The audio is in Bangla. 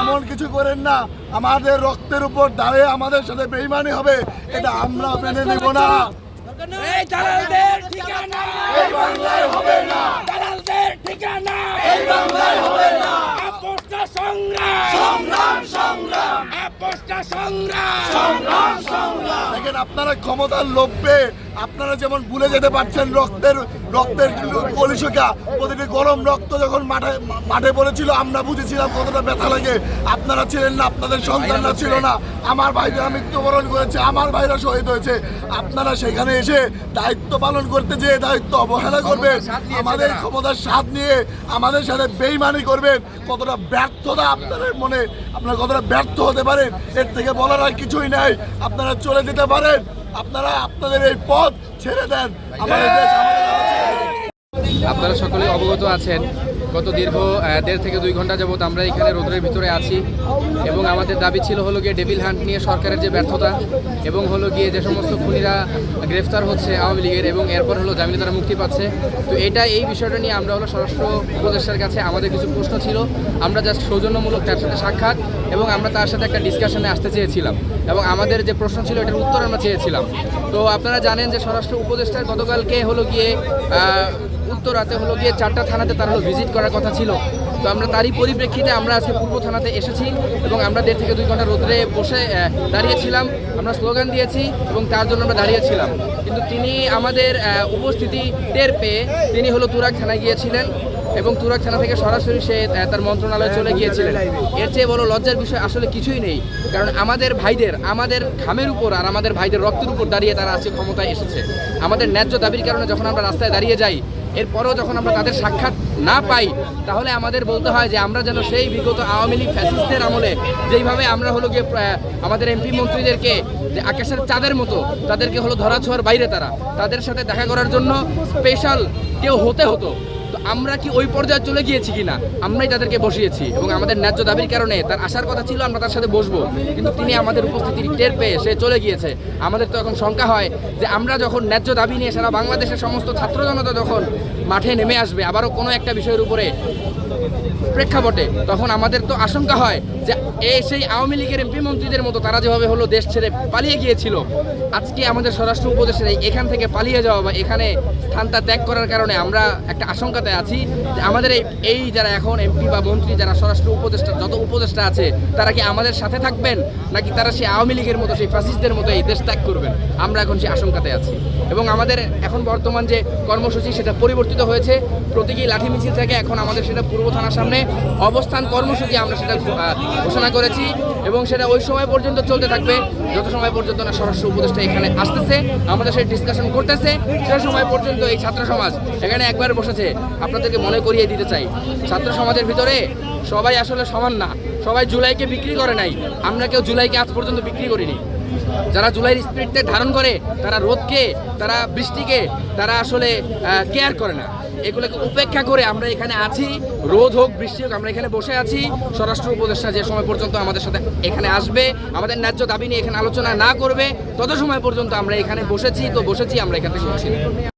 এমন কিছু করেন না, আমাদের রক্তের উপর দাঁড়িয়ে আমাদের সাথে বেইমানি হবে, এটা আমরা মেনে নিব না। এই দালালদের ঠিকানা এই বাংলায় হবে না, দালালদের ঠিকানা এই বাংলায় হবে না। আপোষটা সংগ্রাম সংগ্রাম সংগ্রাম আপোষটা সংগ্রাম সংগ্রাম সংগ্রাম। দেখেন, আপনারা ক্ষমতার লোভে আপনারা যেমন ভুলে যেতে পারছেন রক্তের কলিশকা, প্রতিটি গরম রক্ত যখন মাঠে পড়েছিল আমরা বুঝেছিলাম কতটা ব্যথা লাগে। আপনারা ছিলেন না, আপনাদের সন্তানরা ছিল না, আমার ভাইরা মৃত্যুবরণ করেছে, আমার ভাইরা শহীদ হয়েছে। আপনারা সেখানে এসে দায়িত্ব পালন করতে যেয়ে দায়িত্ব অবহেলা করবেন, আমাদের ক্ষমতার স্বাদ নিয়ে আমাদের সাথে বেইমানি করবেন। কতটা ব্যর্থতা আপনাদের মনে, আপনারা কতটা ব্যর্থ হতে পারেন, এর থেকে বলার আর কিছুই নাই। আপনারা চলে যেতে পারেন, আপনারা আপনাদের এই পথ ছেড়ে দেন। আমাদের দেশ আমাদের আপনারা সকলে অবগত আছেন, গত দীর্ঘ 1.5 থেকে 2 ঘন্টা যাবত আমরা এখানে রোদের ভিতরে আছি এবং আমাদের দাবি ছিল হলো গিয়ে ডেভিল হান্ট নিয়ে সরকারের যে ব্যর্থতা এবং হলো গিয়ে যে সমস্ত খুনিরা গ্রেফতার হচ্ছে আওয়ামী লীগের এবং এরপর হলো জামিনে তারা মুক্তি পাচ্ছে। তো এই বিষয়টা নিয়ে আমরা হলো স্বরাষ্ট্র উপদেষ্টার কাছে আমাদের কিছু প্রশ্ন ছিল, আমরা জাস্ট সৌজন্যমূলক তার সাথে সাক্ষাৎ এবং আমরা তার সাথে একটা ডিসকাশনে আসতে চেয়েছিলাম এবং আমাদের যে প্রশ্ন ছিল এটার উত্তর আমরা চেয়েছিলাম। তো আপনারা জানেন যে স্বরাষ্ট্র উপদেষ্টার গতকালকে হলো গিয়ে উত্তরাতে হলো গিয়ে 4টা থানাতে তার হলো ভিজিট করার কথা ছিল। তো আমরা তারই পরিপ্রেক্ষিতে আমরা আজকে পূর্ব থানাতে এসেছি এবং আমরা 1.5 থেকে 2 ঘন্টা রোদ্রে বসে দাঁড়িয়েছিলাম, আমরা স্লোগান দিয়েছি এবং তার জন্য আমরা দাঁড়িয়েছিলাম। কিন্তু তিনি আমাদের উপস্থিতি টের পেয়ে তিনি হলো তুরাগ থানায় গিয়েছিলেন এবং তুরাগ থানা থেকে সরাসরি সে তার মন্ত্রণালয়ে চলে গিয়েছিলেন। এর চেয়ে বড় লজ্জার বিষয় আসলে কিছুই নেই, কারণ আমাদের ভাইদের, আমাদের ঘামের উপর আর আমাদের ভাইদের রক্তের উপর দাঁড়িয়ে তারা আজকে ক্ষমতায় এসেছে। আমাদের ন্যায্য দাবির কারণে যখন আমরা রাস্তায় দাঁড়িয়ে যাই, এরপরেও যখন আমরা তাদের সাক্ষাৎ না পাই, তাহলে আমাদের বলতে হয় যে আমরা যেন সেই বিগত আওয়ামী লীগ ফ্যাসিস্টদের আমলে যেইভাবে আমরা হলো গিয়ে আমাদের এমপি মন্ত্রীদেরকে যে আকাশের চাঁদের মতো তাদেরকে হলো ধরাছোঁয়ার বাইরে তাদের সাথে দেখা করার জন্য স্পেশাল কেউ হতে হতো, তো আমরা কি ওই পর্যায়ে চলে গিয়েছি কিনা? আমরাই তাদেরকে বসিয়েছি এবং আমাদের ন্যায্য দাবির কারণে তার আসার কথা ছিল, আমরা তার সাথে বসবো, কিন্তু তিনি আমাদের উপস্থিতি টের পেয়ে সে চলে গিয়েছে। আমাদের তো এখন শঙ্কা হয় যে আমরা যখন ন্যায্য দাবি নিয়ে সারা বাংলাদেশের সমস্ত ছাত্র জনতা যখন মাঠে নেমে আসবে আবারও কোনো একটা বিষয়ের উপরে প্রেক্ষাপটে, তখন আমাদের তো আশঙ্কা হয় যে সেই আওয়ামী লীগের এমপি মন্ত্রীদের মতো তারা যেভাবে হলো দেশ ছেড়ে পালিয়ে গিয়েছিল, আজকে আমাদের স্বরাষ্ট্র উপদেষ্টার এখান থেকে পালিয়ে যাওয়া বা এখানে স্থানটা ত্যাগ করার কারণে আমরা একটা আশঙ্কাতে আছি যে আমাদের এই যারা এখন এমপি বা মন্ত্রী, যারা স্বরাষ্ট্র উপদেষ্টা, যত উপদেষ্টা আছে, তারা কি আমাদের সাথে থাকবেন নাকি তারা সেই আওয়ামী লীগের মতো, সেই ফ্যাসিস্টদের মতো এই দেশ ত্যাগ করবেন? আমরা এখন সেই আশঙ্কাতে আছি এবং আমাদের এখন বর্তমান যে কর্মসূচি সেটা পরিবর্তিত হয়েছে। প্রতীকী লাঠি মিছিল থেকে এখন আমাদের সেটা পূর্ব থানার সামনে অবস্থান কর্মসূচি আমরা সেটা ঘোষণা করেছি এবং সেটা ওই সময় পর্যন্ত চলতে থাকবে যত সময় পর্যন্ত না স্বরাষ্ট্র উপদেষ্টা এখানে আসতেছে, আমাদের সেই ডিসকাশন করতেছে, সেই সময় পর্যন্ত এই ছাত্র সমাজ এখানে একবার বসেছে। আপনাদেরকে মনে করিয়ে দিতে চাই, ছাত্র সমাজের ভিতরে সবাই আসলে সমান না, সবাই জুলাইকে বিক্রি করে নাই, আমরা কেউ জুলাইকে আজ পর্যন্ত বিক্রি করিনি। যারা জুলাইয়ের স্পিরিটকে ধারণ করে তারা রোদকে, তারা বৃষ্টিকে, তারা আসলে কেয়ার করে না, এগুলোকে উপেক্ষা করে আমরা এখানে আছি। রোদ হোক বৃষ্টি হোক আমরা এখানে বসে আছি। স্বরাষ্ট্র উপদেষ্টা যে সময় পর্যন্ত আমাদের সাথে এখানে আসবে, আমাদের ন্যায্য দাবি নিয়ে এখানে আলোচনা না করবে, তত সময় পর্যন্ত আমরা এখানে বসেছি, তো বসেছি, আমরা এখান থেকে উঠছি না।